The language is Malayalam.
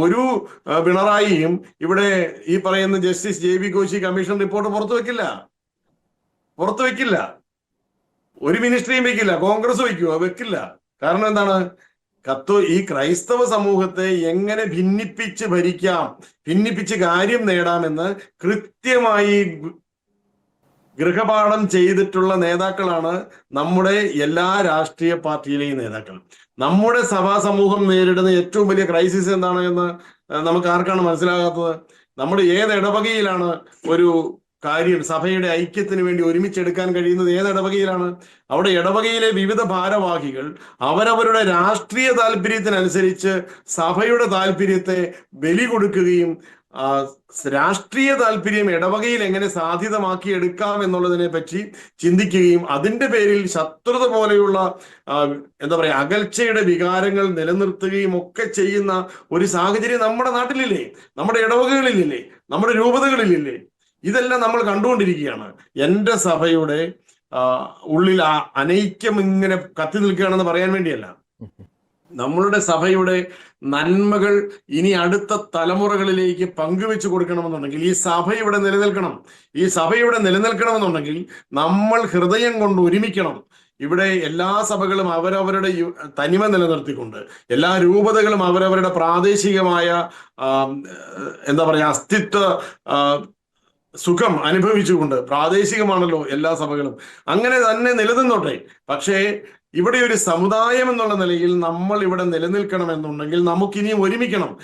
ഒരു പിണറായിയും ഇവിടെ ഈ പറയുന്ന justice JB Koshy commission report പുറത്തു വെക്കില്ല. ഒരു മിനിസ്ട്രിയും വെക്കില്ല. കോൺഗ്രസ് വെക്കില്ല. കാരണം എന്താണ്? ഈ ക്രൈസ്തവ സമൂഹത്തെ എങ്ങനെ ഭിന്നിപ്പിച്ച് ഭരിക്കാം, ഭിന്നിപ്പിച്ച് കാര്യം നേടാമെന്ന് കൃത്യമായി ഗൃഹപാഠം ചെയ്തിട്ടുള്ള നേതാക്കളാണ് നമ്മുടെ എല്ലാ രാഷ്ട്രീയ പാർട്ടിയിലെയും നേതാക്കൾ. നമ്മുടെ സഭാ സമൂഹം നേരിടുന്ന ഏറ്റവും വലിയ ക്രൈസിസ് എന്താണ് എന്ന് നമുക്ക് ആർക്കാണ് മനസ്സിലാകാത്തത്? നമ്മുടെ ഏത് ഇടവകയിലാണ് ഒരു കാര്യം സഭയുടെ ഐക്യത്തിന് വേണ്ടി ഒരുമിച്ചെടുക്കാൻ കഴിയുന്നത്? ഏത് ഇടവകയിലാണ്? അവിടെ ഇടവകയിലെ വിവിധ ഭാരവാഹികൾ അവരവരുടെ രാഷ്ട്രീയ താല്പര്യത്തിനനുസരിച്ച് സഭയുടെ താല്പര്യത്തെ ബലി കൊടുക്കുകയും രാഷ്ട്രീയ താല്പര്യം ഇടവകയിൽ എങ്ങനെ സാധ്യതമാക്കി എടുക്കാം എന്നുള്ളതിനെ പറ്റി ചിന്തിക്കുകയും അതിന്റെ പേരിൽ ശത്രുത പോലെയുള്ള എന്താ പറയാ അകൽച്ചയുടെ വികാരങ്ങൾ നിലനിർത്തുകയും ഒക്കെ ചെയ്യുന്ന ഒരു സാഹചര്യം നമ്മുടെ നാട്ടിലില്ലേ? നമ്മുടെ ഇടവകകളിലില്ലേ? നമ്മുടെ രൂപതകളിലില്ലേ? ഇതെല്ലാം നമ്മൾ കണ്ടുകൊണ്ടിരിക്കുകയാണ്. എൻ്റെ സഭയുടെ ഉള്ളിൽ അനൈക്യം ഇങ്ങനെ കത്തി നിൽക്കുകയാണെന്ന് പറയാൻ വേണ്ടിയല്ല. നമ്മളുടെ സഭയുടെ നന്മകൾ ഇനി അടുത്ത തലമുറകളിലേക്ക് പങ്കുവെച്ചു കൊടുക്കണമെന്നുണ്ടെങ്കിൽ ഈ സഭ ഇവിടെ നിലനിൽക്കണമെന്നുണ്ടെങ്കിൽ നമ്മൾ ഹൃദയം കൊണ്ട് ഒരുമിക്കണം. ഇവിടെ എല്ലാ സഭകളും അവരവരുടെ തനിമ നിലനിർത്തിക്കൊണ്ട്, എല്ലാ രൂപതകളും അവരവരുടെ പ്രാദേശികമായ എന്താ പറയാ അസ്തിത്വ സുഖം അനുഭവിച്ചുകൊണ്ട്, പ്രാദേശികമാണല്ലോ എല്ലാ സഭകളും, അങ്ങനെ തന്നെ നിലനിന്നോട്ടെ. പക്ഷേ ഇവിടെ ഒരു സമുദായം എന്നുള്ള നിലയിൽ നമ്മൾ ഇവിടെ നിലനിൽക്കണമെന്നുണ്ടെങ്കിൽ നമുക്കിനിയും ഒരുമിക്കണം.